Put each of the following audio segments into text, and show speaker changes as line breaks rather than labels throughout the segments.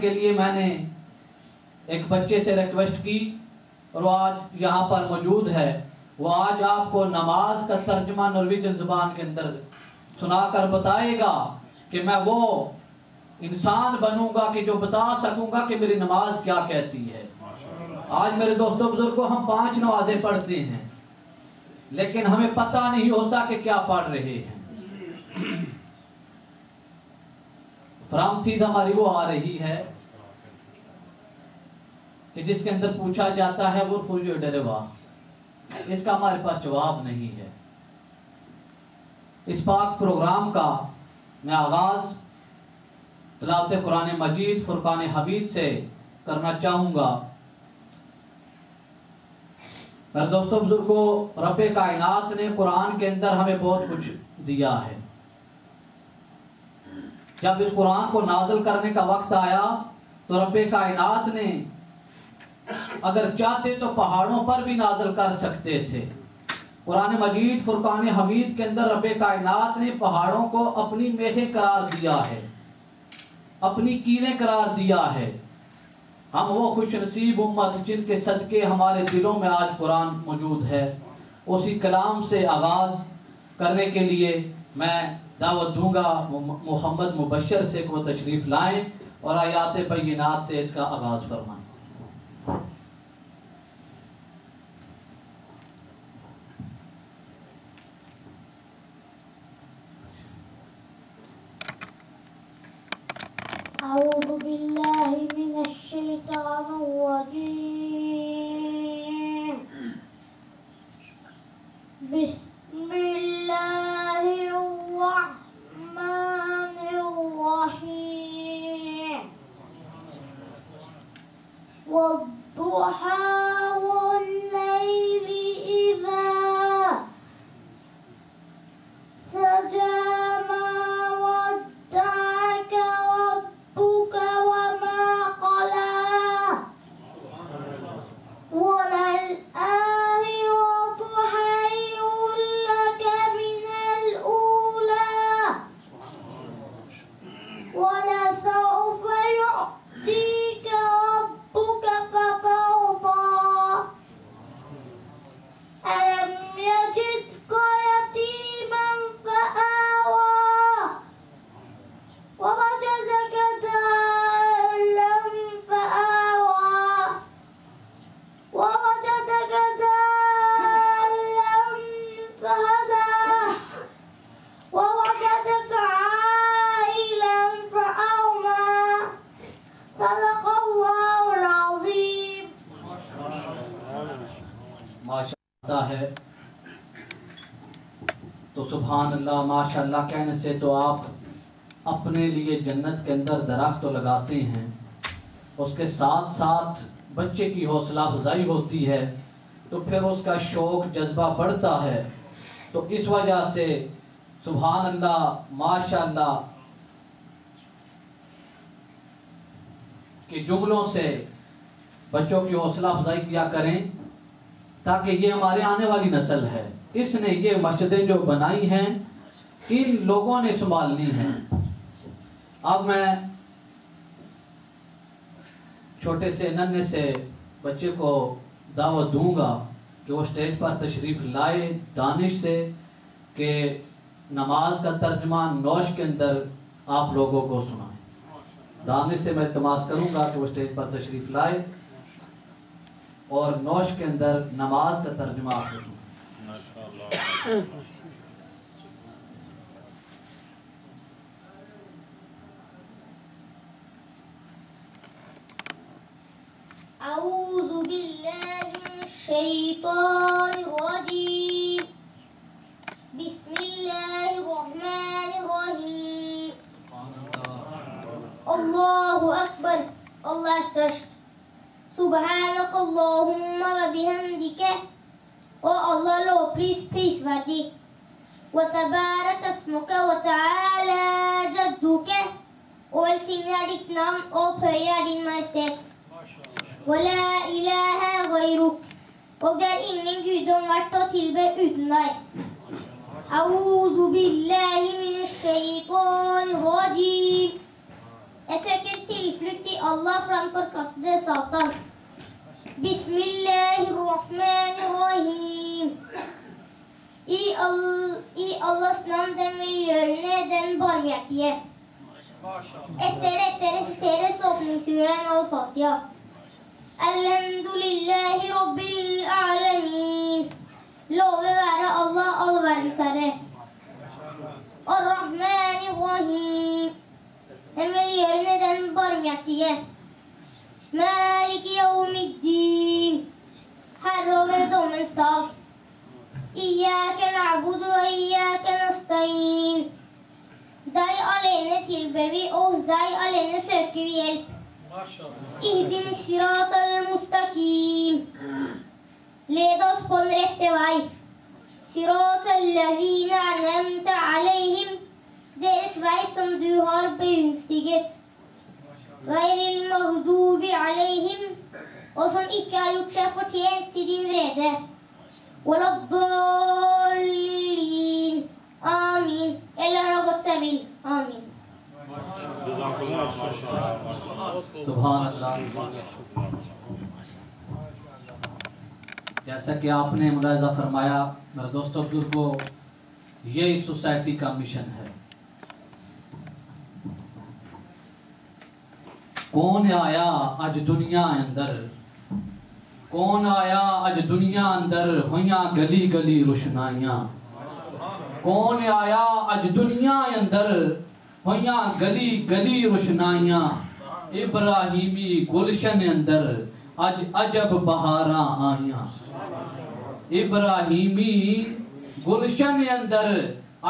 کے لیے میں نے ایک بچے سے ریکویسٹ کی اور وہ آج یہاں پر موجود ہے. وہ آج آپ کو نماز کا ترجمہ نرویجن زبان کے اندر سنا کر بتائے گا کہ میں وہ انسان بنوں گا کہ جو بتا سکوں گا کہ میری نماز کیا کہتی ہے. آج میرے دوستوں بزرگوں ہم 5 نمازیں پڑھتے ہیں لیکن ہمیں پتہ نہیں ہوتا کہ کیا پڑھ رہے ہیں. فرامتید ہماری وہ آ رہی ہے کہ جس کے اندر پوچھا جاتا ہے وہ فوجو ڈروا، اس کا ہمارے پاس جواب نہیں ہے. اس پاک پروگرام کا میں آغاز تلاوت قرآن مجید فرقان حمید سے کرنا چاہوں گا. میرے دوستوں بزرگوں، رب کائنات نے قرآن کے اندر ہمیں بہت کچھ دیا ہے. جب اس قرآن کو نازل کرنے کا وقت آیا تو رب کائنات نے اگر چاہتے تو پہاڑوں پر بھی نازل کر سکتے تھے. قرآن مجید فرقان حمید کے اندر رب کائنات نے پہاڑوں کو اپنی میخیں قرار دیا ہے، اپنی کیلیں قرار دیا ہے. ہم وہ خوش نصیب امت جن کے صدقے ہمارے دلوں میں آج قرآن موجود ہے. اسی کلام سے آغاز کرنے کے لیے میں دعوت دوں گا محمد مبشر سے کہ وہ تشریف لائیں اور آیات بینات سے اس کا آغاز فرمائیں.
أعوذ بالله من الشيطان الرجيم. بسم الله الرحمن الرحيم. والضحى والليل إذا سجى ما ودعك ربك وما قلى وللآخرة خير لك من الأولى ولسوف يعطيك ربك فترضى. ألم يجدك يتيما فآوى ووجدك ضالا فآوى ووجدك ضالا فهدى ووجدك عائلا فأغنى. صدق الله العظيم.
ماشاءاللہ ہے تو سبحان اللہ ماشاءاللہ کہنے سے تو آپ اپنے لیے جنت کے اندر درخت تو لگاتے ہیں، اس کے ساتھ ساتھ بچے کی حوصلہ افزائی ہوتی ہے تو پھر اس کا شوق جذبہ بڑھتا ہے. تو اس وجہ سے سبحان اللہ ماشاءاللہ کہ جملوں سے بچوں کی حوصلہ افزائی کیا کریں تاکہ یہ ہمارے آنے والی نسل ہے. اس نے یہ مسجدیں جو بنائی ہیں ان لوگوں نے سنبھالنی ہیں. اب میں چھوٹے سے ننھے سے بچے کو دعوت دوں گا کہ وہ سٹیج پر تشریف لائے دانش سے کہ نماز کا ترجمہ نوش کے اندر آپ لوگوں کو سنائیں. دانش سے میں التماس کروں گا کہ وہ سٹیج پر تشریف لائے اور نوش کے اندر نماز کا ترجمہ آپ کو سنائیں.
أعوذ بالله من الشيطان الرجيم. بسم الله الرحمن الرحيم. الله أكبر. الله størst. سبحانك اللهم وبحمدك. Og Allah prisverdig. وتبارك اسمك وتعالى جدك. Og velsignet er ditt navn og opphøyet er din majestet. ولا إله غيرك. Og det er ingen gudom verdt å tilbe uten deg. أعوذ بالله من الشيطان الرجيم. Jeg søker tilflukt i Allah framfor kastede Satan. Bismillahirrahmanirrahim. I Allahs navn, den velgjørende, den barmhjertige. Etter dette resiteres åpningssuren al-Fatiha. Alhamdulillahi rabbil alamin. Love være Allah, all verdens herre. Ar-Rahmanir-Rahim. Den velgjørende, den barmhjertige. Malik yawmiddin. Herre over dommens dag. Iyaka na'budu wa iyaka nasta'in. Deg alene tilber vi, og hos deg alene søker vi hjelp. Ihdini sirat al-mustaqim. Led oss på den rette vei. Sirat al-lazina an'amta alayhim. Deres vei som du har begunstiget. Ghairil maghdubi alayhim. Og som ikke har gjort seg fortjent til din vrede. Waladdallin. Amin. Eller har gått seg vill. Amin.
سبحان اللہ. جیسا کہ آپ نے ملاحظہ فرمایا میرے دوستوں بزرگوں، یہی سوسائٹی کا مشن ہے. کون آیا اج دنیا اندر، کون آیا اج دنیا اندر ہویاں گلی گلی روشنائیاں. کون آیا اج دنیا اندر ہویاں گلی گلی روشنائیاں. ابراہیمی گلشن اندر اج عجب بہاراں آئیاں. ابراہیمی گلشن اندر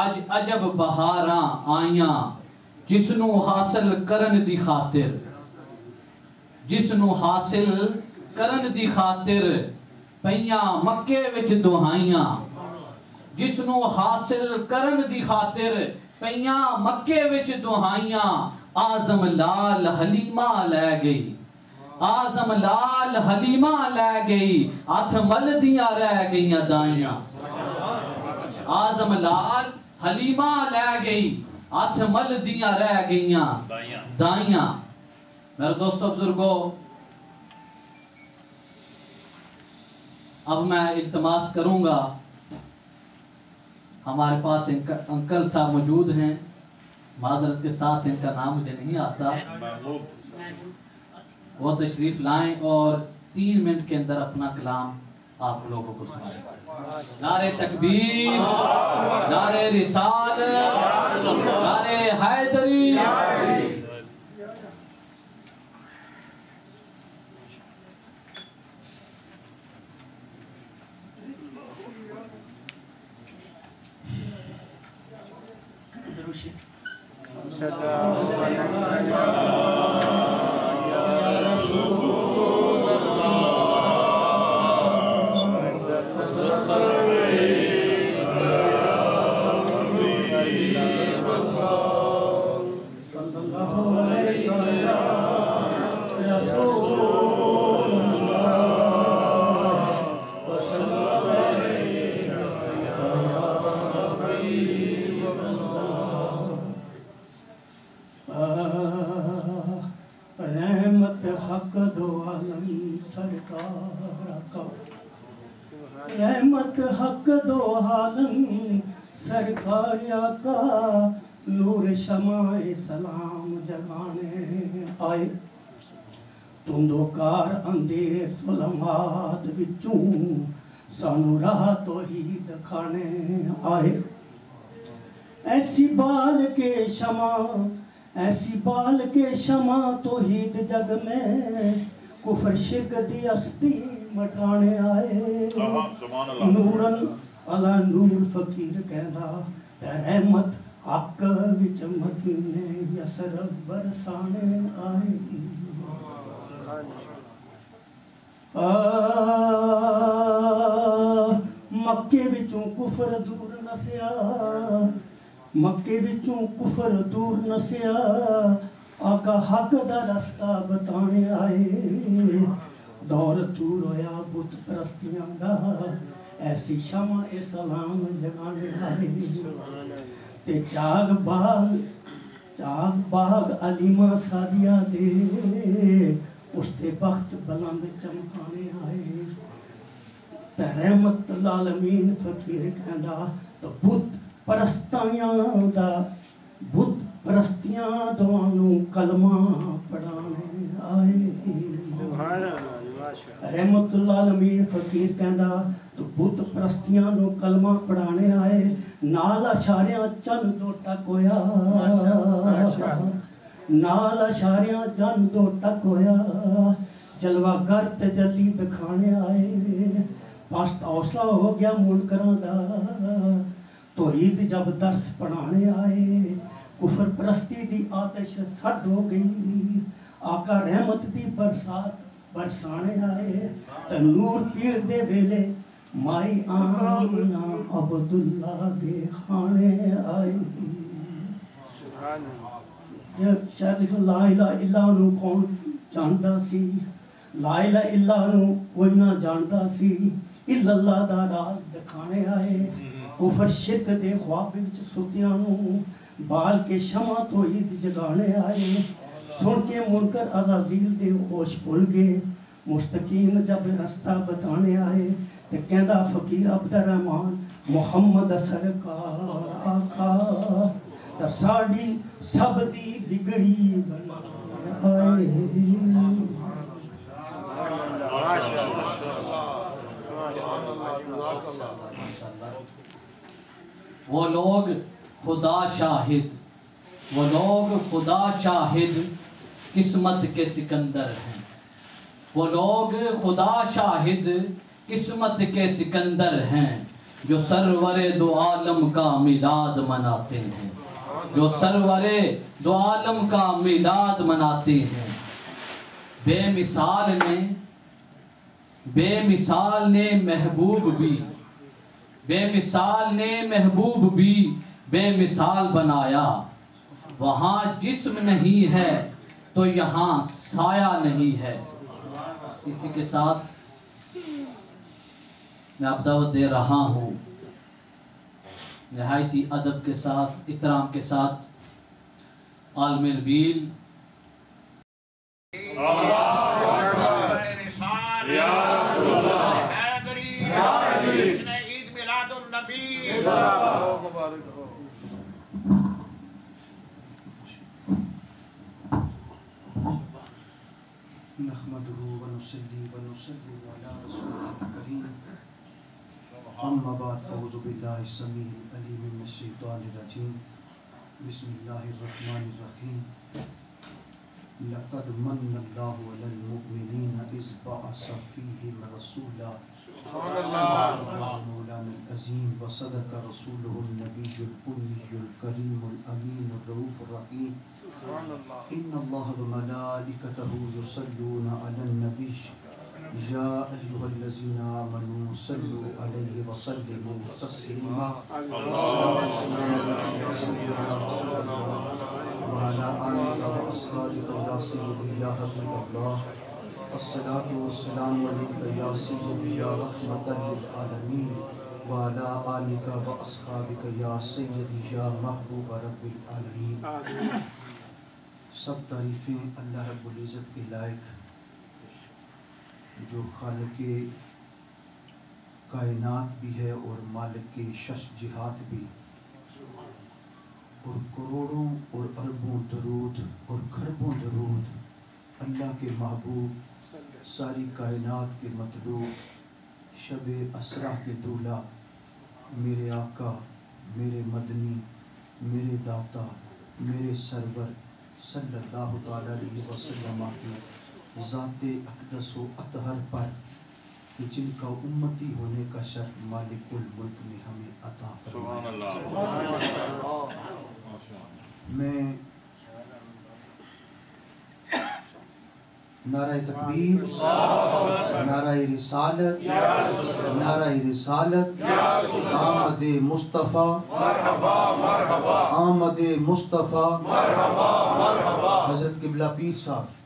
اج عجب بہاراں آئیاں. جسنو حاصل کرن دی خاطر، جسنو حاصل کرن دی خاطر پئیاں مکے وچ دہائیاں. جسنو حاصل کرن دی خاطر پئیاں مکے وچ دہائیاں. آزم لال حلیمہ لے گئی، آزم لال حلیمہ لے گئی. ہاتھ مل دیاں رہ گئیاں دائیاں. آزم لال حلیمہ لے گئی، ہاتھ مل دیاں رہ گئیاں دائیاں. میرے دوستو بزرگوں، اب میں التماس کروں گا، ہمارے پاس انکل صاحب موجود ہیں، معذرت کے ساتھ ان کا نام مجھے نہیں آتا، وہ تشریف لائیں اور 3 منٹ کے اندر اپنا کلام آپ لوگوں کو سنائیں. نعرہ تکبیر، نعرہ رسالت، نعرہ حیدری.
رحمت حق دو عالم سرکار کا، رحمت حق دو عالم سرکار کا. نور شمع سلام جگانے آئے، تندوکار اندھیر ظلمات وچوں سانو راہ توحید کھانے آئے. ایسی بال کے شمع، ایسی بال کے شمع توحید جگ میں کفر شرک دی ہستی مٹانے آئے. نورن علا نور فقیر کہندا تے رحمت حق وچ مدینے یسر برسانے آئے. مکے وچوں کفر دور نسیا، مکے وچوں کفر دور نسیا. آقا حق دا رستہ بتانے آئے. دور دور ہویا بت پرستیاں دا، ایسی شمع سلام جگانے آئے. تے چاگ بال چاک باغ علیمہ سادیہ دے اس دے بخت بلند چمکانے آئے تے رحمت العالمین فقیر کہندا تو بت پرستیاں دوانوں کلمہ پڑھانے آئے رحمت العالمین فقیر کہندا تو بت پرستیاں نو کلمہ پڑھانے آئے نال اشاریاں چند دو ٹک ہویا نال اشاریاں چند دو ٹک ہویا جلوہ گر تجلی دکھانے آئے پاست حوصلہ ہو گیا منکراں دا توحید جب درس پڑھانے آئے کفر پرستی دی آتش سرد ہو گئی آقا رحمت دی برسات برسانے آئے تنور پیر دے ویلے مائی آمنہ عبداللہ دے کھانے آئے شاید لا الہ الا نو کون جاندا سی لا الہ الا نو کوئی نہ جاندا سی الا اللہ دا راز دکھانے آئے کفر شرک دے خواب وچ ستیاں نو بال کے شمع توحید جگانے آئے سن کے منکر عزازیل دے ہوش بھول گئے مستقیم جب رستہ بتانے آئے تے کہندا فقیر عبدالرحمن محمد سرکار آقا تے ساڈی سب دی بگڑی بنائے
وہ لوگ خدا شاہد قسمت کے سکندر ہیں وہ لوگ خدا شاہد قسمت کے سکندر ہیں جو سرور دو عالم کا میلاد مناتے ہیں جو سرور دو عالم کا میلاد مناتے ہیں بے مثال نے محبوب بھی بے مثال بنایا وہاں جسم نہیں ہے تو یہاں سایہ نہیں ہے اسی کے ساتھ میں اب دعوت دے رہا ہوں نہایتی ادب کے ساتھ احترام کے ساتھ عالم نبیل
نحمده ونصلي ونسلم على رسوله الكريم أما بعد فأعوذ بالله السميع العليم من الشيطان الرجيم بسم الله الرحمن الرحيم لقد من الله على المؤمنين إذ بعث فيهم رسولا مولانا العظيم وصدق رسوله النبي الأمي الكريم الأمين الرؤوف الرحيم إن الله وملائكته يصلون على النبي يا أيها الذين آمنوا صلوا عليه وسلموا تسليما وعلى آلك وأصحابك يا سيدي يا حبيب الله الصلاة والسلام عليك يا سيدي يا رحمة للعالمين وعلى آلك وأصحابك يا سيدي يا محبوب رب العالمين سب تعریفیں اللہ رب العزت کے لائق جو خالق کائنات بھی ہے اور مالک شش جہات بھی اور کروڑوں اور اربوں درود اور کھربوں درود اللہ کے محبوب ساری کائنات کے مطلوب شب اسرا کے دولہ میرے آقا میرے مدنی میرے داتا میرے سرور صلی اللہ تعالیٰ علیہ وسلم کی ذات اقدس و اطہر پر کہ جن کا امتی ہونے کا شرف مالک الملک نے ہمیں عطا فرمایا میں نعرہ تکبیر نعرہ رسالت نعرہ رسالت آمد مصطفیٰ آمد مصطفیٰ حضرت قبلہ پیر صاحب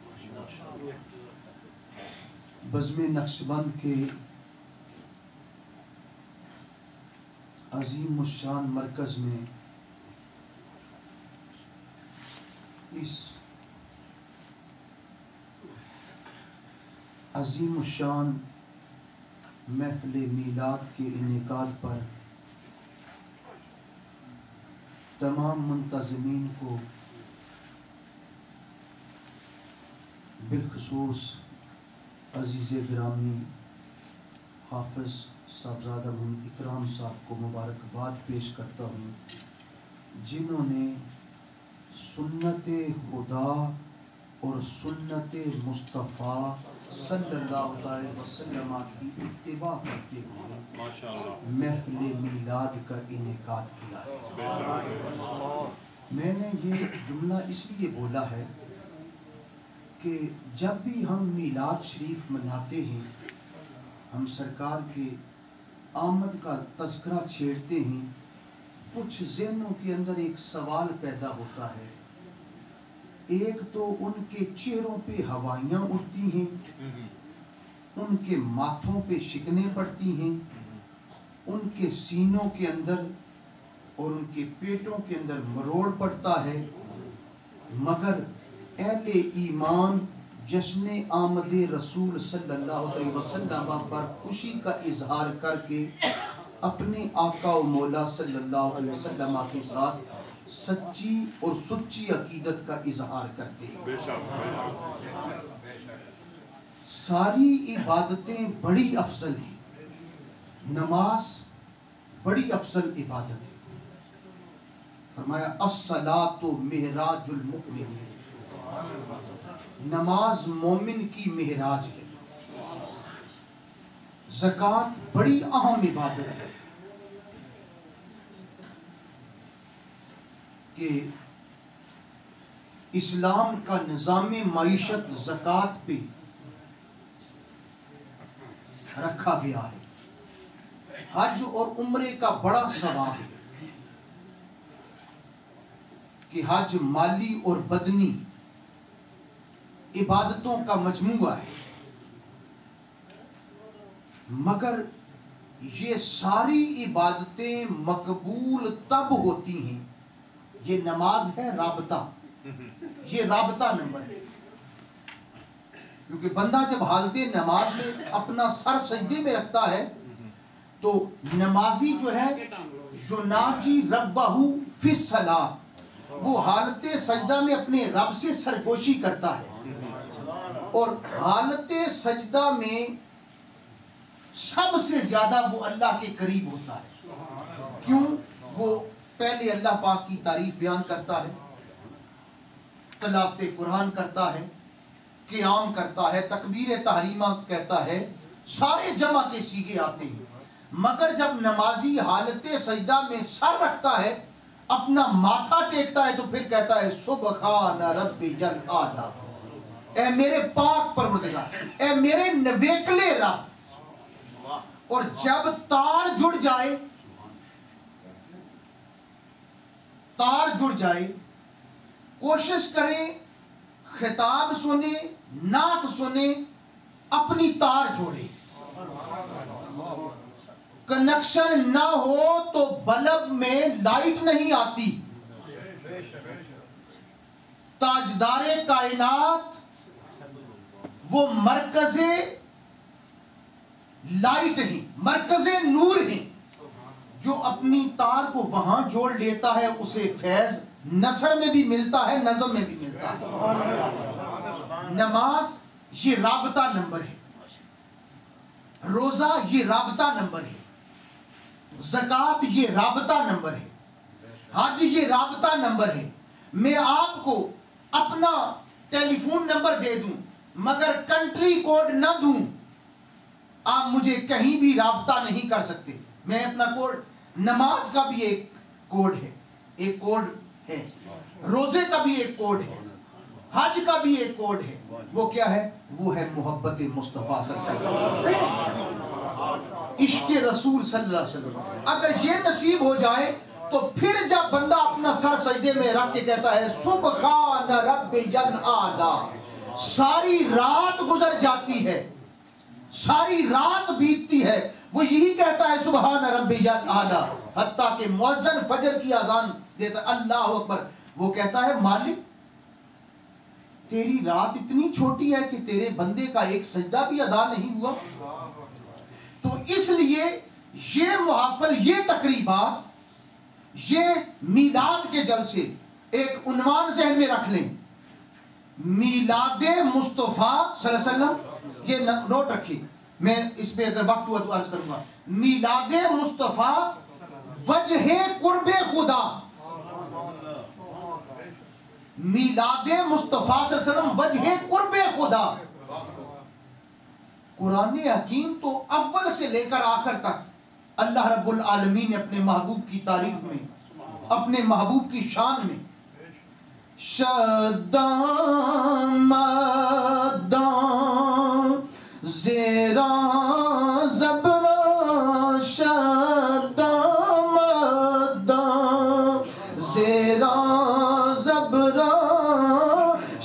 بزم نقشبند کے عظیم الشان مرکز میں اس عظیم الشان محفل میلاد کے انعقاد پر تمام منتظمین کو بالخصوص عزیز گرامی حافظ صاحبزادہ محمد اکرام صاحب کو مبارکباد پیش کرتا ہوں، جنہوں نے سنت خدا اور سنت مصطفیٰ صلی اللہ علیہ وسلم کی اتباع کرتے ہوئے محفل میلاد کا انعقاد کیا ہے۔ میں نے یہ جملہ اس لیے بولا ہے کہ جب بھی ہم میلاد شریف مناتے ہیں، ہم سرکار کے آمد کا تذکرہ چھیڑتے ہیں، کچھ ذہنوں کے اندر ایک سوال پیدا ہوتا ہے۔ ایک تو ان کے چہروں پہ ہوائیاں اڑتی ہیں، ان کے ماتھوں پہ شکنیں پڑتی ہیں، ان کے سینوں کے اندر اور ان کے پیٹوں کے اندر مروڑ پڑتا ہے، مگر اہل ایمان جشن آمد رسول صلی اللہ علیہ وسلم پر خوشی کا اظہار کر کے اپنے آقا و مولا صلی اللہ علیہ وسلم کے ساتھ سچی اور سچی عقیدت کا اظہار کرتے ہیں۔ ساری عبادتیں بڑی افضل ہیں، نماز بڑی افضل عبادت ہے۔ فرمایا الصلاۃ معراج المؤمن، نماز مومن کی معراج ہے۔ زکوٰۃ بڑی اہم عبادت ہے کہ اسلام کا نظام معیشت زکوٰۃ پہ رکھا گیا ہے۔ حج اور عمرے کا بڑا ثواب ہے کہ حج مالی اور بدنی عبادتوں کا مجموعہ ہے، مگر یہ ساری عبادتیں مقبول تب ہوتی ہیں، یہ نماز ہے رابطہ، یہ رابطہ نمبر ہے، کیونکہ بندہ جب حالت نماز میں اپنا سر سجدے میں رکھتا ہے تو نمازی جو ہے یناجی ربہ فی الصلاۃ، وہ حالت سجدہ میں اپنے رب سے سرگوشی کرتا ہے، اور حالت سجدہ میں سب سے زیادہ وہ اللہ کے قریب ہوتا ہے۔ کیوں؟ وہ پہلے اللہ پاک کی تعریف بیان کرتا ہے، تلاوت قرآن کرتا ہے، قیام کرتا ہے، تکبیر تحریمہ کہتا ہے، سارے جمع کے صیغے آتے ہیں، مگر جب نمازی حالت سجدہ میں سر رکھتا ہے، اپنا ماتھا ٹیکتا ہے، تو پھر کہتا ہے سبحان ربی الاعلیٰ، اے میرے پاک پروردگار، اے میرے نویکلے رب۔ اور جب تار جڑ جائے کوشش کریں خطاب سنے، نعت سنے، اپنی تار جوڑے۔ کنیکشن نہ ہو تو بلب میں لائٹ نہیں آتی۔ تاجدار کائنات وہ مرکز لائٹ ہیں، مرکز نور ہیں، جو اپنی تار کو وہاں جوڑ لیتا ہے، اسے فیض نثر میں بھی ملتا ہے، نظم میں بھی ملتا ہے۔ نماز یہ رابطہ نمبر ہے، روزہ یہ رابطہ نمبر ہے، زکوٰۃ یہ رابطہ نمبر ہے، حج یہ رابطہ نمبر ہے۔ میں آپ کو اپنا ٹیلی فون نمبر دے دوں مگر کنٹری کوڈ نہ دوں، آپ مجھے کہیں بھی رابطہ نہیں کر سکتے۔ میں اپنا کوڈ، نماز کا بھی ایک کوڈ ہے، ایک کوڈ ہے، روزے کا بھی ایک کوڈ ہے، حج کا بھی ایک کوڈ ہے، وہ کیا ہے؟ وہ ہے محبت مصطفیٰ صلی اللہ علیہ وسلم، عشق رسول صلی اللہ علیہ وسلم۔ اگر یہ نصیب ہو جائے تو پھر جب بندہ اپنا سر سجدے میں رکھ کے کہتا ہے سبحان ربی الاعلیٰ، ساری رات گزر جاتی ہے، ساری رات بیتتی ہے، وہ یہی کہتا ہے سبحان ربی الاعلیٰ، حتیٰ کہ مؤذن فجر کی اذان دیتا ہے اللہ اکبر، وہ کہتا ہے مالک تیری رات اتنی چھوٹی ہے کہ تیرے بندے کا ایک سجدہ بھی ادا نہیں ہوا. تو اس لیے یہ محافل، یہ تقریبات، یہ میلاد کے جلسے ایک عنوان ذہن میں رکھ لیں، میلاد مصطفیٰ صلی اللہ علیہ وسلم. یہ نوٹ رکھیے، میں اس پہ اگر وقت ہوا تو عرض کروں گا. میلاد مصطفیٰ وجہ قرب خدا. میلاد مصطفیٰ صلی اللہ علیہ وسلم وجہ قرب خدا. قرآن حکیم تو اول سے لے کر آخر تک اللہ رب العالمین نے اپنے محبوب کی تعریف میں، اپنے محبوب کی شان میں شدام مدام زیرا زبرا شدام مدام زیرا زبرا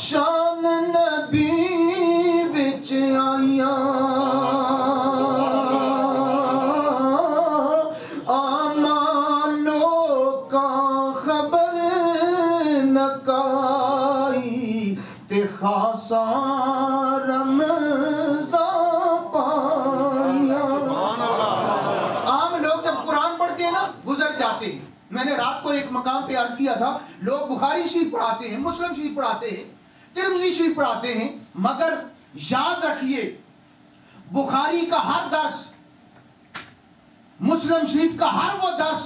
شان نبی وچ آیا میں نے رات کو ایک مقام پہ عرض کیا تھا، لوگ بخاری شریف پڑھاتے ہیں، مسلم شریف پڑھاتے ہیں، ترمذی شریف پڑھاتے ہیں، مگر یاد رکھیے بخاری کا ہر درس، مسلم شریف کا ہر وہ درس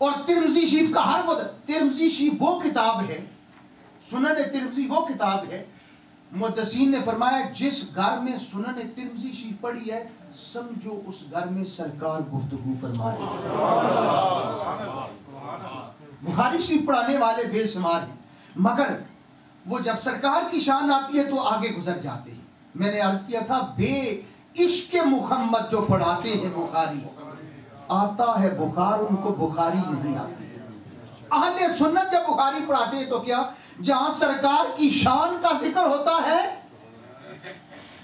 اور ترمذی شریف کا ہر وہ درس. ترمذی شریف وہ کتاب ہے، سنن ترمذی وہ کتاب ہے، محدثین نے فرمایا جس گھر میں سنن ترمذی شریف پڑھی ہے سمجھو اس گھر میں سرکار گفتگو فرما رہے ہیں. بخاری شریف پڑھانے والے بے شمار ہیں، مگر وہ جب سرکار کی شان آتی ہے تو آگے گزر جاتے ہیں. میں نے عرض کیا تھا بے عشق محمد جو پڑھاتے ہیں بخاری، آتا ہے بخار ان کو بخاری نہیں آتی. اہل سنت جب بخاری پڑھاتے ہیں تو کیا، جہاں سرکار کی شان کا ذکر ہوتا ہے،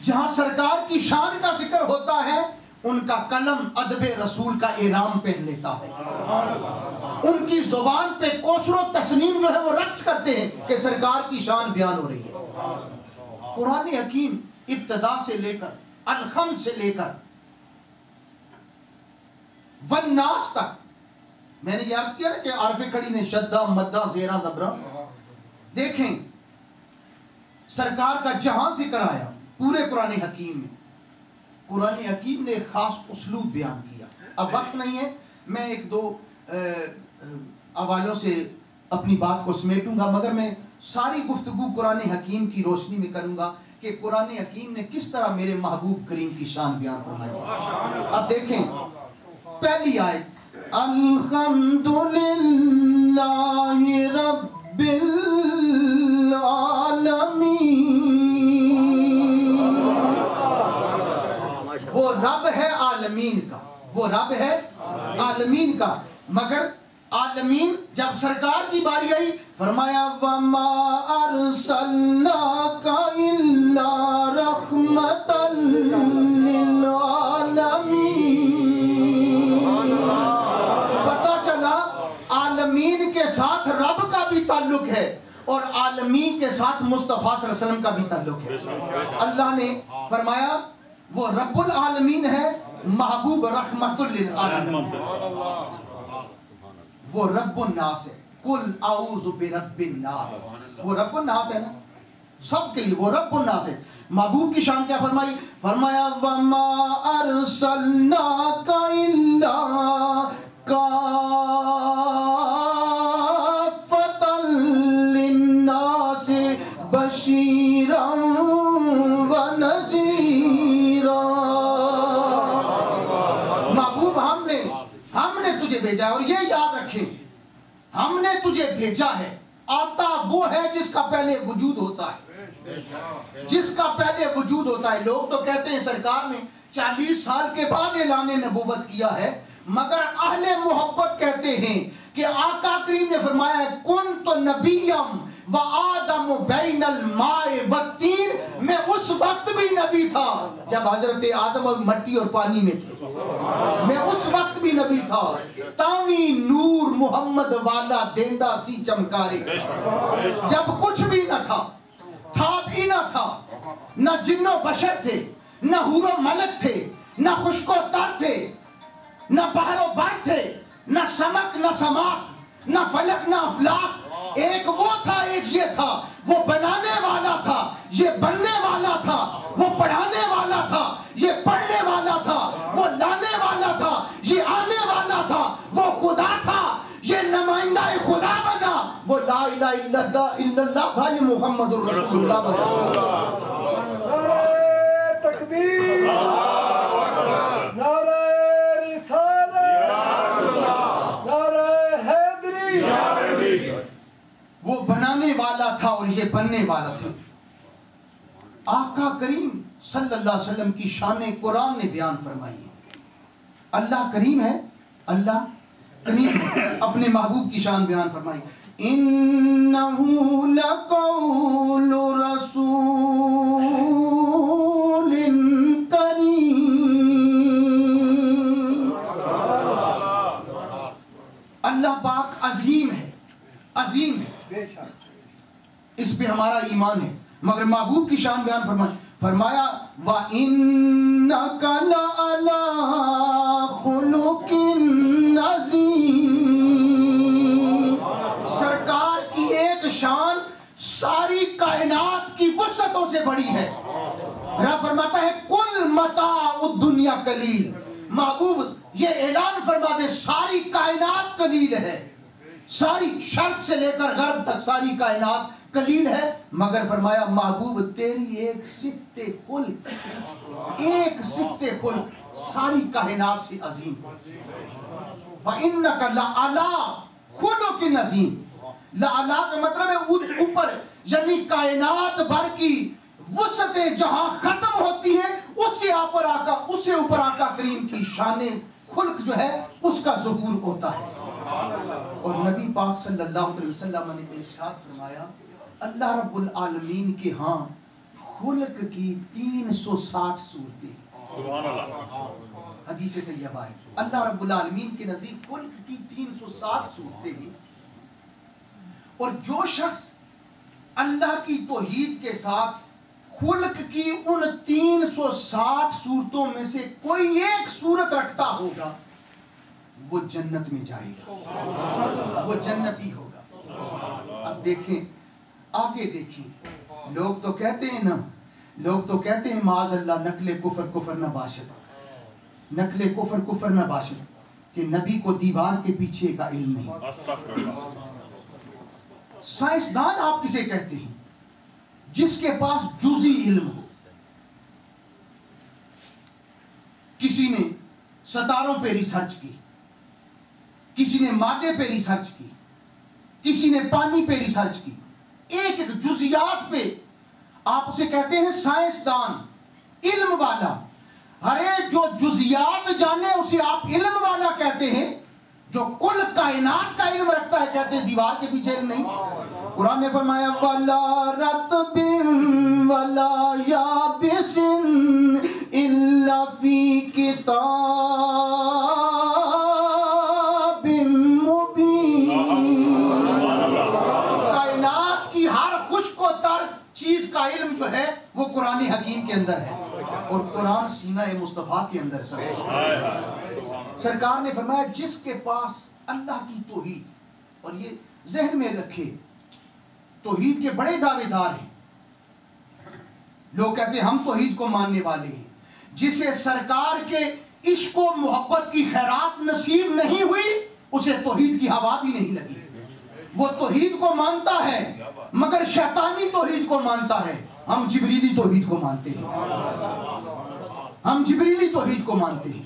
جہاں سرکار کی شان کا ذکر ہوتا ہے ان کا قلم ادب رسول کا احرام پہن لیتا ہے، ان کی زبان پہ کوثر و تسنیم جو ہے وہ رقص کرتے ہیں کہ سرکار کی شان بیان ہو رہی ہے. قرآن حکیم ابتدا سے لے کر الخم سے لے کر والناس تک، میں نے یہ عرض کیا نا کہ عارف کھڑی نے شدہ مدہ زیرہ زبرہ، دیکھیں سرکار کا جہاں ذکر آیا پورے قرآن حکیم میں، قرآن حکیم نے ایک خاص اسلوب بیان کیا. اب وقت نہیں ہے، میں ایک دو حوالوں سے اپنی بات کو سمیٹوں گا، مگر میں ساری گفتگو قرآن حکیم کی روشنی میں کروں گا کہ قرآن حکیم نے کس طرح میرے محبوب کریم کی شان بیان فرمائی. اب دیکھیں پہلی آیت، الحمدللہ رب العالمین. وہ رب ہے عالمین کا، وہ رب ہے عالمین کا، مگر عالمین جب سرکار کی باری آئی فرمایا وَمَا أَرْسَلْنَاكَ إِلَّا رَحْمَةً لِلْعَالَمِينَ. پتہ چلا عالمین کے ساتھ رب کا بھی تعلق ہے اور عالمین کے ساتھ مصطفیٰ صلی اللہ علیہ وسلم کا بھی تعلق ہے. اللہ نے فرمایا وہ رب العالمین ہے، محبوب رحمت للعالمین، وہ رب الناس ہے. قل اعوذ برب الناس، وہ رب الناس ہے نا سب کے لیے، وہ رب الناس ہے. محبوب کی شان کیا فرمائی؟ فرمایا وما ارسلناک الا کافۃ للناس بشیرا ونذیرا. محبوب ہم نے تجھے بھیجا، اور یہ یاد رکھیں ہم نے تجھے بھیجا ہے. آتا وہ ہے جس کا پہلے وجود ہوتا ہے، جس کا پہلے وجود ہوتا ہے. لوگ تو کہتے ہیں سرکار نے 40 سال کے بعد اعلان نبوت کیا ہے، مگر اہل محبت کہتے ہیں کہ آقا کریم نے فرمایا ہے کن تو نبیم و آدم بین الماء والطین. میں اس وقت بھی نبی تھا جب حضرت آدم مٹی اور پانی میں تھے، میں اس وقت بھی نبی تھا. تاوی نور محمد والا دیندہ سی چمکارے، جب کچھ بھی نہ تھا تھا بھی نہ تھا، نہ جن و بشر تھے، نہ حور و ملک تھے، نہ خشک و تر تھے، نہ بحر و بر تھے، نہ سمک نہ سماک، نہ فلک نہ افلاک، ایک وہ تھا ایک یہ تھا، وہ بنانے والا تھا یہ بننے والا تھا، وہ پڑھانے والا تھا یہ پڑھنے والا تھا، وہ لانے والا تھا یہ آنے والا تھا، وہ خدا تھا یہ نمائندہ خدا بنا، وہ لا الہ الا اللہ تھا یہ محمد الرسول اللہ بنا۔
نعرہ تکبیر، نعرہ رسالت، نعرہ حیدری۔
وہ بنانے والا تھا اور یہ بننے والا تھا۔ آقا کریم صلی اللہ علیہ وسلم کی شان قرآن نے بیان فرمائی ہے۔ اللہ کریم ہے، اللہ کریم ہے، اپنے محبوب کی شان بیان فرمائی، اِنَّهُ لَقَوْلُ رَسُولٍ کریم۔ اللہ پاک عظیم ہے، عظیم ہے، اس پہ ہمارا ایمان ہے، مگر محبوب کی شان بیان فرمایا وَإِنَّكَ لَعَلَىٰ خُلُقٍ عَظِيمٍ۔ سرکار کی ایک شان ساری کائنات کی وسعتوں سے بڑی ہے۔ رب فرماتا ہے کل متاع الدنیا قلیل، محبوب یہ اعلان فرما دے ساری کائنات قلیل ہے، ساری شرق سے لے کر غرب تک ساری کائنات قلیل ہے، مگر فرمایا محبوب تیری ایک صفت خلق، ایک صفت خلق ساری کائنات سے عظیم ہے۔ وَإِنَّكَ لَعَلَىٰ خُلُقٍ عَظِيمٍ، لَعَلَىٰ کا مطلب ہے اوپر، یعنی کائنات بھر کی وسعتیں جہاں ختم ہوتی ہیں اس سے اوپر آقا کریم کی شان خلق جو ہے اس کا ظہور ہوتا ہے۔ اور نبی پاک صلی اللہ علیہ وسلم نے ارشاد فرمایا اللہ رب العالمین کے ہاں خلق کی 360 صورتیں، حدیث طیبہ ہے، اللہ رب العالمین کے نزدیک خلق کی 360 صورتیں ہیں، اور جو شخص اللہ کی توحید کے ساتھ خلق کی ان 360 صورتوں میں سے کوئی ایک صورت رکھتا ہوگا وہ جنت میں جائے گا، وہ جنتی ہوگا۔ اب دیکھیں آگے دیکھیں، لوگ تو کہتے ہیں نا، لوگ تو کہتے ہیں معاذ اللہ نقل کفر کفر نہ باشد، نقل کفر کفر نہ باشد، کہ نبی کو دیوار کے پیچھے کا علم نہیں۔ سائنسدان آپ کسے کہتے ہیں؟ جس کے پاس جزئی علم ہو۔ کسی نے ستاروں پہ ریسرچ کی، کسی نے مادے پہ ریسرچ کی، کسی نے پانی پہ ریسرچ کی، ایک ایک جزیات پہ آپ اسے کہتے ہیں سائنسدان، علم والا۔ ہرے جو جزیات جانے اسے آپ علم والا کہتے ہیں، جو کل کائنات کا علم رکھتا ہے کہتے ہیں دیوار کے پیچھے علم نہیں۔ قرآن نے فرمایا وَلَا رَطْبٍ وَلَا يَابِسٍ إِلَّا فِي كِتَابٍ مُبِينٍ۔ کائنات کی ہر خشک و تر چیز کا علم جو ہے وہ قرآن حکیم کے اندر ہے، اور قرآن سینہ مصطفیٰ کے اندر ہے۔ سرکار نے فرمایا جس کے پاس اللہ کی توحید، اور یہ ذہن میں رکھے توحید کے بڑے دعوے دار ہیں، لوگ کہتے ہیں ہم توحید کو ماننے والے ہیں، جسے سرکار کے عشق و محبت کی خیرات نصیب نہیں ہوئی اسے توحید کی ہوا بھی نہیں لگی۔ وہ توحید کو مانتا ہے مگر شیطانی توحید کو مانتا ہے، ہم جبریلی توحید کو مانتے ہیں، ہم جبریلی توحید کو مانتے ہیں۔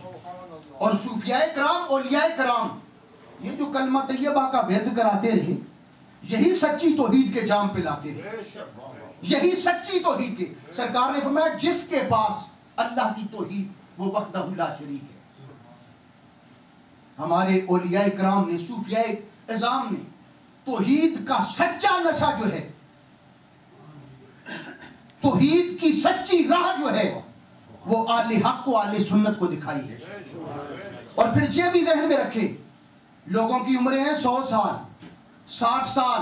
اور صوفیاء کرام اولیاء کرام یہ جو کلمہ طیبہ کا ورد کراتے رہے، یہی سچی توحید کے جام پہ لاتے رہے، یہی سچی توحید کے۔ سرکار نے فرمایا جس کے پاس اللہ کی توحید وہ وحدہ لا شریک ہے۔ ہمارے اولیاء کرام نے، صوفیاء اعظام نے توحید کا سچا نشہ جو ہے، توحید کی سچی راہ جو ہے وہ آل حق کو آل سنت کو دکھائی ہے۔ اور پھر یہ بھی ذہن میں رکھے لوگوں کی عمریں ہیں 100 سال 60 سال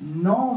9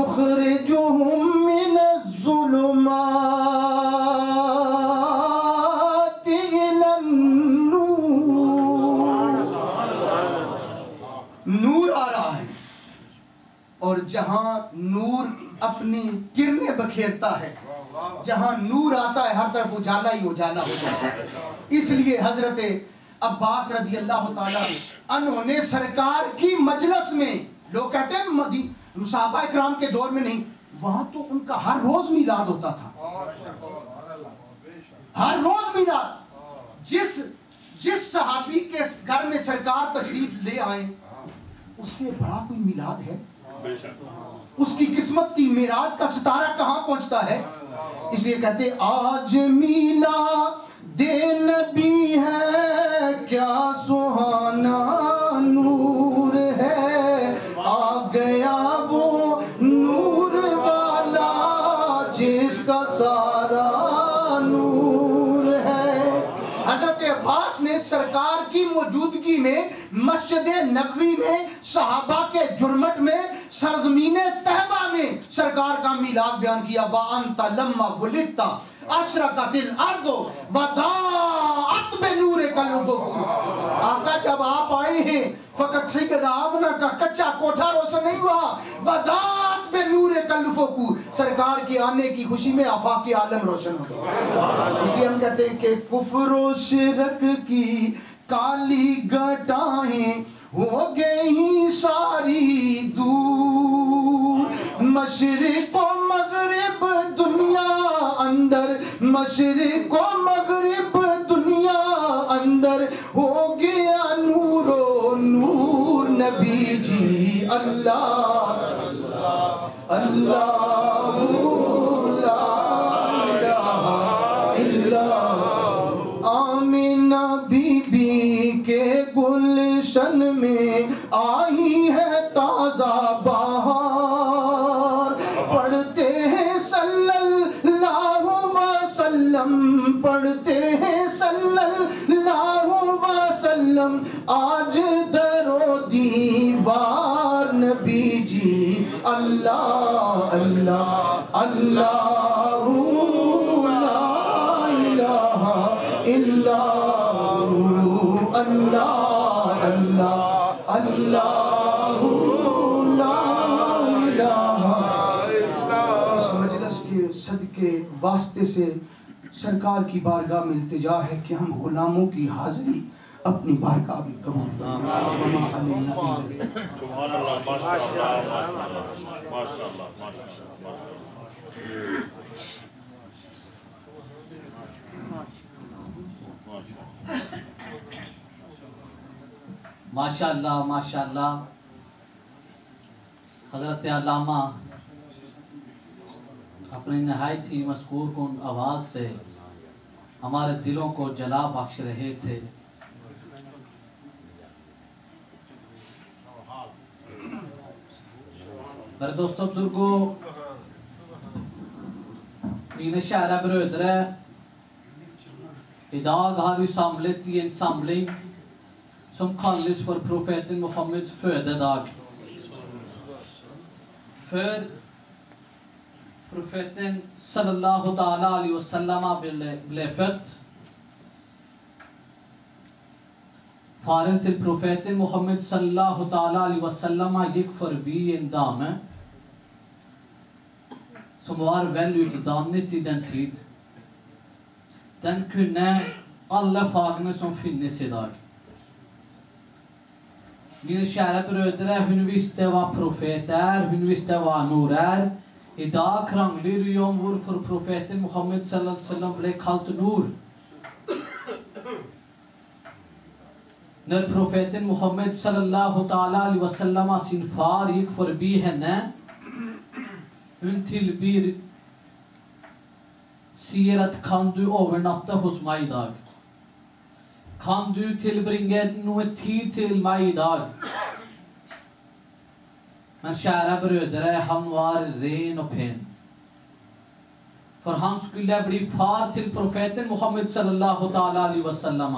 یخرجہم من الظلمات الی النور. نور آ رہا ہے اور جہاں نور اپنی کرنیں بکھیرتا ہے، جہاں نور آتا ہے ہر طرف اجالا ہی اجالا ہو جاتا ہے. اس لیے حضرت عباس رضی اللہ تعالیٰ عنہ نے سرکار کی مجلس میں، لوگ کہتے ہیں صحابہ اکرام کے دور میں نہیں، وہاں تو ان کا ہر روز میلاد ہوتا تھا، ہر روز میلاد. جس صحابی کے گھر میں سرکار تشریف لے آئیں اس سے بڑا کوئی میلاد ہے؟ اس کی قسمت کی معراج کا ستارہ کہاں پہنچتا ہے؟ اس لیے کہتے آج میلاد نبی ہے کیا سہانا نور ہے، آ گیا وہ نور والا جس کا سارا نور ہے. حضرت عباس نے سرکار کی موجودگی میں مسجد نبوی میں، صحابہ کے جرمٹ میں، سرزمین طیبہ میں سرکار کا میلاد بیان کیا. وَأَنْتَ لَمَّا وُلِدْتَ أَشْرَقَتِ الْأَرْضُ وَضَاءَتْ بِنُورِكَ الْأُفُقُ. آقا جب آپ آئے ہیں فقط سیدہ آمنہ کا کچا کوٹھا روشن نہیں ہوا، وَضَاءَتْ بِنُورِكَ الْأُفُقُ، سرکار کے آنے کی خوشی میں آفاق عالم روشن ہو گئے. اس لیے ہم کہتے ہیں کہ کفر و شرک کی کالی گٹائیں ہو گئی ساری دور، مشرق و مغرب دنیا اندر، مشرق و مغرب دنیا اندر ہو گیا نور و نور. نبی جی اللہ اللہ لا الہ الا آمینہ بی بی کے گلشن میں آئی ہے تازہ بہار، پڑھتے ہیں صلی اللہ وسلم، پڑھتے ہیں صلی اللہ وسلم آج در و دیوار. نبی جی اللہ اللہ اللہ لا الہ الا اللہ اللہ اللہ لا الہ. اس مجلس کے صدقے واسطے سے سرکار کی بارگاہ میں التجا ہے کہ ہم غلاموں کی حاضری اپنی بارگاہ میں قبول
ماشاءاللہ ماشاءاللہ. حضرت علامہ اپنی نہایت ہی مذکور کن آواز سے ہمارے دلوں کو جلا بخش رہے تھے. میرے دوستوں بزرگوں، mine kära brödre, idag har vi samlet i en samling som kallas för profeten Muhammeds födelsedag. För profeten sallallahu ta'ala alaihi wasallam blev född. Faren till profeten Muhammed sallallahu ta'ala alaihi wasallam gick förbi en dame som var väl utdannet i den tid. Den kunne alla fagene som finnes i dag. Mine kjære brødre, hun visste hva profet er, hun visste hva nur er. I dag krangler vi om hvorfor profeten Muhammed sallallahu alaihi wasallam ble kalt nur. Når profeten Muhammed sallallahu ta'ala alaihi wasallam sin far gikk forbi henne, hun tilbyr, sier at kan du overnatte hos meg i dag? Kan du tilbringe noe tid til meg i dag? Men kjære brødre, han var ren og pen. For han skulle bli far til profeten Muhammed sallallahu ta'ala alaihi wasallam.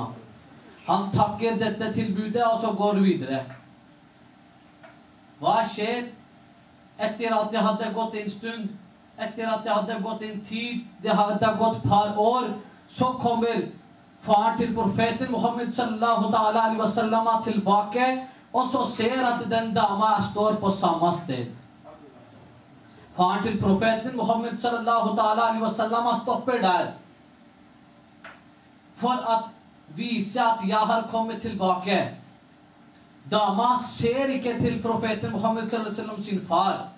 Han takker dette tilbudet og så går videre. Hva skjer? Etter at det hadde gått en stund, etter at det hadde gått en tid, det hadde gått et par år, så kommer far til profeten Muhammed sallallahu ta'ala alaihi wasallam tilbake, og så ser at den dama står på samme sted. Far til profeten Muhammed sallallahu ta'ala alaihi wasallam stopper der, for at vise at jeg har kommet tilbake. Dama ser ikke til profeten Muhammed sallallahu alaihi wasallam sin far.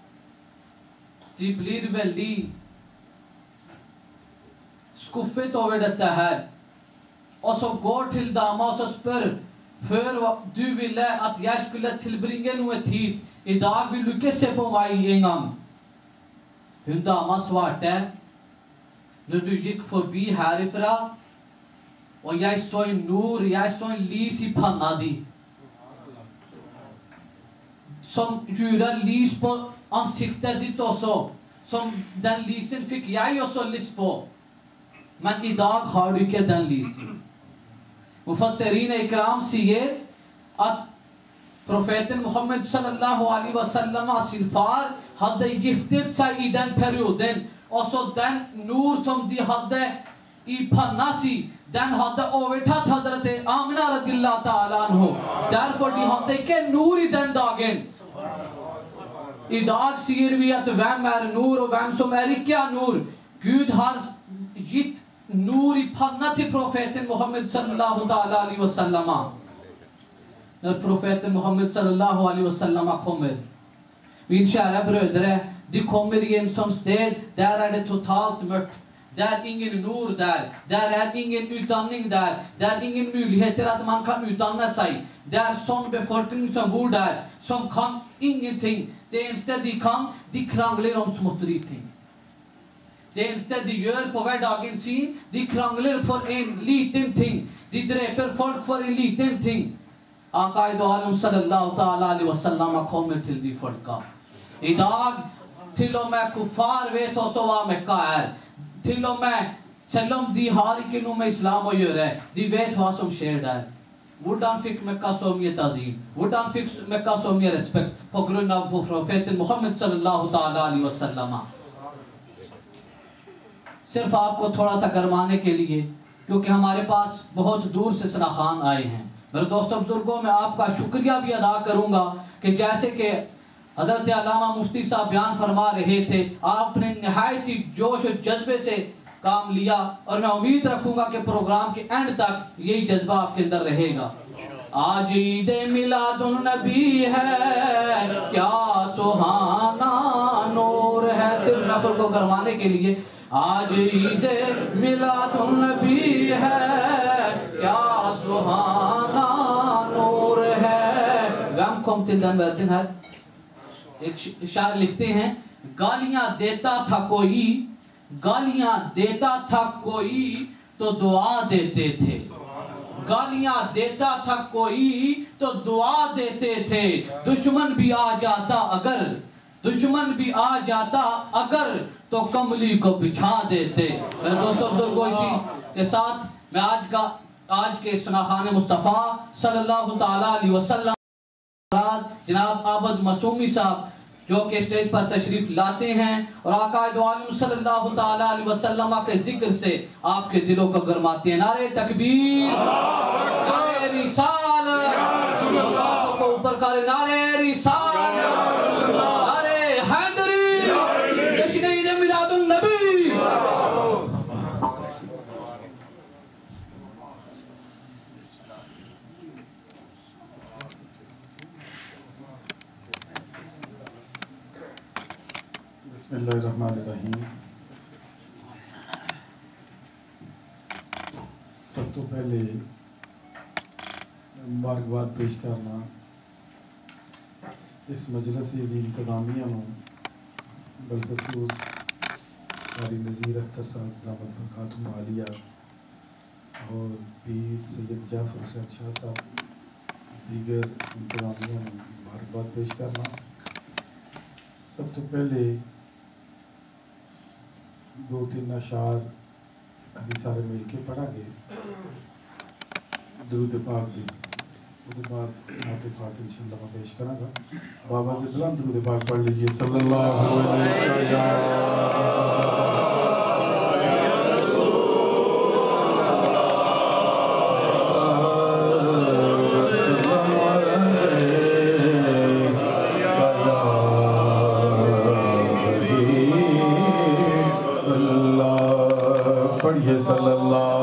De blir veldig skuffet over dette her. Og så går til dama og så spør, før du ville at jeg skulle tilbringe noe tid, i dag vil du ikke se på meg en gang. Hun dama svarte, når du gikk forbi herifra, og jeg så en nur, jeg så en lys i panna di, som gjorde lys på ansiktet ditt også, som den lysen fikk jeg også lyst på. Men i dag har du ikke den lysen. Mufassirine ikram sier at profeten Muhammed sallallahu alaihi wasallam sin far hadde giftet seg i den perioden. Også den nur som de hadde i panna si, den hadde overtatt Hazrat Amina radiyallahu ta'ala anhu. Derfor de hadde ikke nur i den dagen. I dag sier vi at hvem er nur og hvem som er ikke er nur. Gud har gitt nur i panna til profeten Muhammed sallallahu alaihi wasallam. Når profeten Muhammed sallallahu alaihi wasallam kommer, mine kjære brødre, de kommer i en sånn sted, der er det totalt mørkt. Det er ingen nur der, der er ingen utdanning der, det er ingen muligheter at man kan utdanne seg. Det er sånn befolkning som bor der, som kan ingenting. Det eneste de kan, de krangler om småtteri-ting. Det eneste de gjør på hverdagen sin, de krangler for en liten ting. De dreper folk for en liten ting. Aqaid Alam sallallahu ta'ala alaihi wasallam kommer til de folka. I dag, til og med kuffar vet også hva Mekka er. Til og med, selv om de har ikke noe med islam å gjøre, de vet hva som skjer der. Hvordan fikk Mekka så mye tazim? Hvordan fikk Mekka så mye respekt? På grunn av profeten Muhammed sallallahu ta'ala alaihi wasallam. صرف آپ کو تھوڑا سا گرمانے کے لیے، کیونکہ ہمارے پاس بہت دور سے سناخان آئے ہیں. میرے دوستوں بزرگوں، میں آپ کا شکریہ بھی ادا کروں گا کہ جیسے کہ حضرت علامہ مفتی صاحب بیان فرما رہے تھے، آپ نے نہایت ہی جوش و جذبے سے کام لیا، اور میں امید رکھوں گا کہ پروگرام کے اینڈ تک یہی جذبہ آپ کے اندر رہے گا. آج عید میلاد النبی ہے، کیا سہانا نور ہے. صرف نفر کو گرمانے کے لیے آج عید میلاد النبی ہے، کیا سہانا نور ہے. غم کم تلدن ورتن ہے. ایک شاعر لکھتے ہیں، گالیاں دیتا تھا کوئی، گالیاں دیتا تھا کوئی تو دعا دیتے تھے. گالیاں دیتا تھا کوئی تو دعا دیتے تھے. دشمن بھی آ جاتا اگر، دشمن بھی آ جاتا اگر تو کملی کو بچھا دیتے. میرے دوستوں بزرگوں، اسی کے ساتھ میں آج کے سناخان مصطفیٰ صلی اللہ تعالیٰ علیہ وسلم جناب عابد معصومی صاحب جو کہ اسٹیج پر تشریف لاتے ہیں اور آقا دو عالم صلی اللہ تعالیٰ علیہ وسلم کے ذکر سے آپ کے دلوں کو گرماتے ہیں. نعرہ تکبیر، نعرہ رسالت، ہاتھوں کو اوپر کرے، نعرہ رسالت، نعرہ حیدری، جشن عید میلاد النبی.
بسم اللہ الرحمن الرحیم. سب تو پہلے مبارکباد پیش کرنا اس مجلسی دی انتظامیہ میں، بالخصوص قاری نذیر اختر صاحب دعوت برکاتہ عالیہ اور پیر سید جعفر حسین شاہ صاحب، دیگر انتظامیہ میں مبارکباد پیش کرنا. سب تو پہلے دو تین اشعار ابھی سارے مل کے پڑھا گے درود پاک دی. اس کے بعد نعت پاک انشاءاللہ میں پیش کروں گا. بابا سے بلند درود پاک پڑھ لیجئے صلی اللہ علیہ پڑھیے صلی اللہ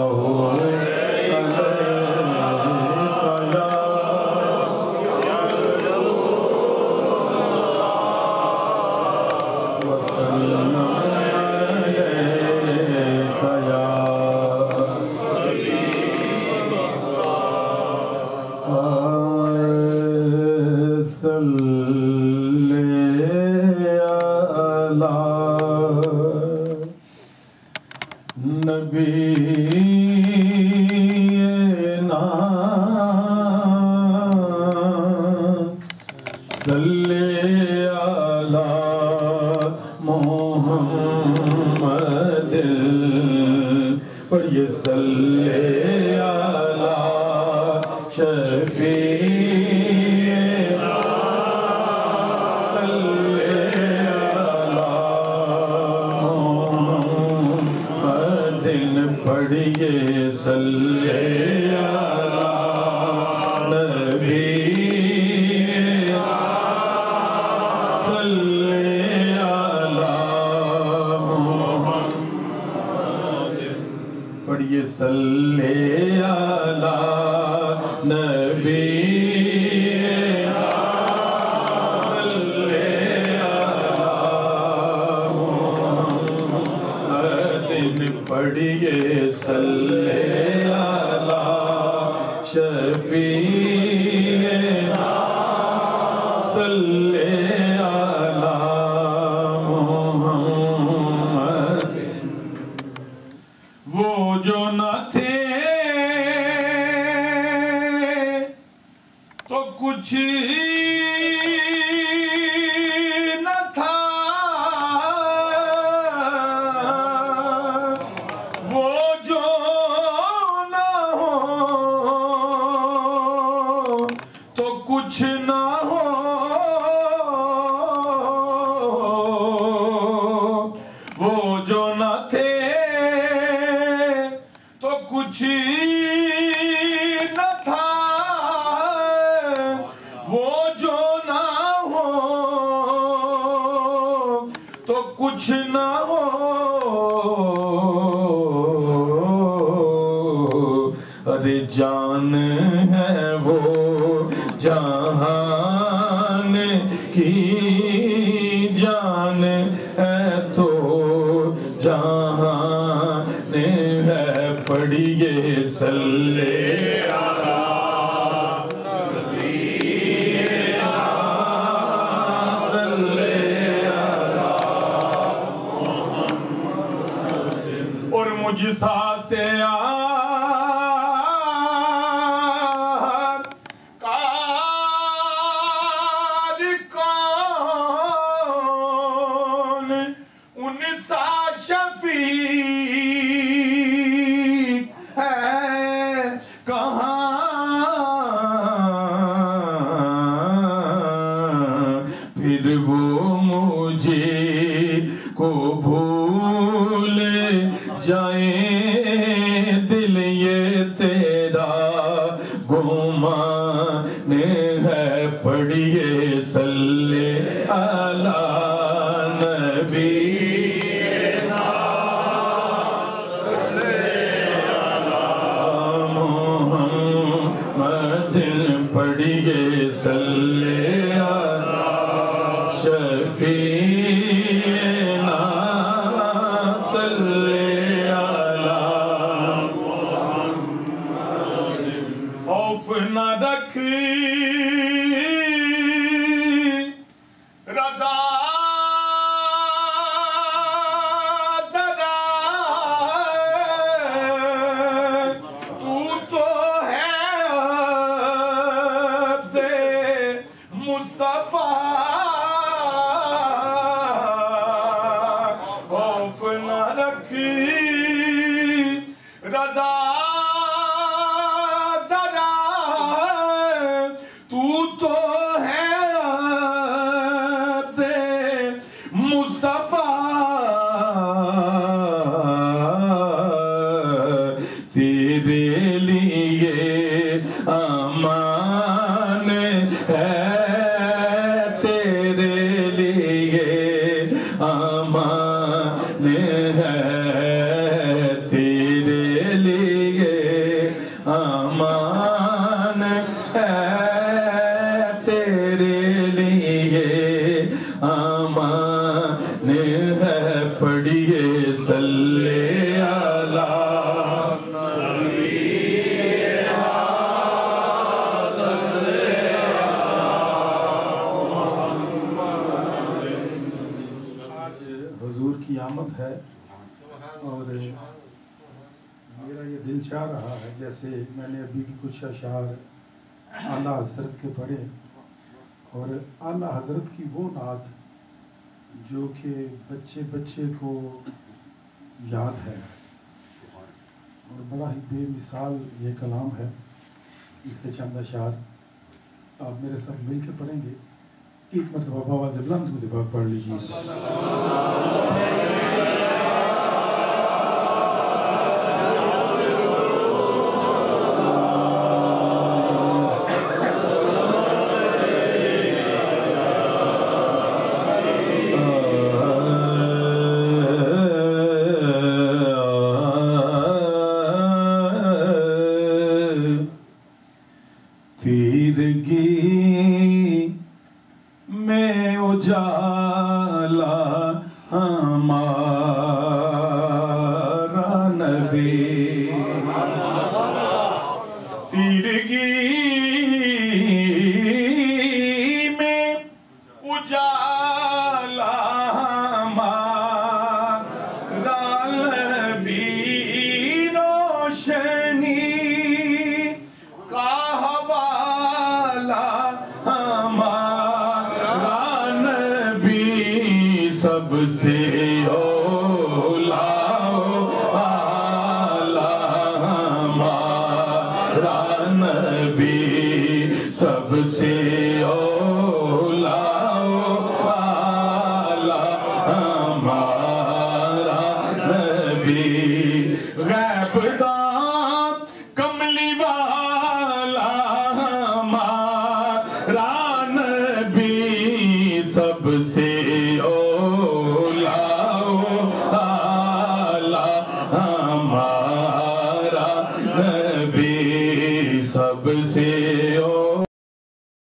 رضا ذرا
امان ہے تیرے لیے امان ہے تیرے لیے امان ہے پڑھیے صلی علی
حضور کی آمد ہے اور میرا یہ دل چاہ رہا ہے جیسے میں نے ابھی بھی کچھ اشعار اعلیٰ حضرت کے پڑھے اور اعلیٰ حضرت کی وہ نعت جو کہ بچے بچے کو یاد ہے اور بڑا ہی بے مثال یہ کلام ہے. اس کے چند اشعار آپ میرے ساتھ مل کے پڑھیں گے. ایک مرتبہ بابا زبلان کو دباغ پڑھ لیجیے.
تیرگی میں اجالا ہمارا نبی تیرگی میں اجالا ہمارا نبی روشنی کا حوالہ ہمارا نبی سب سے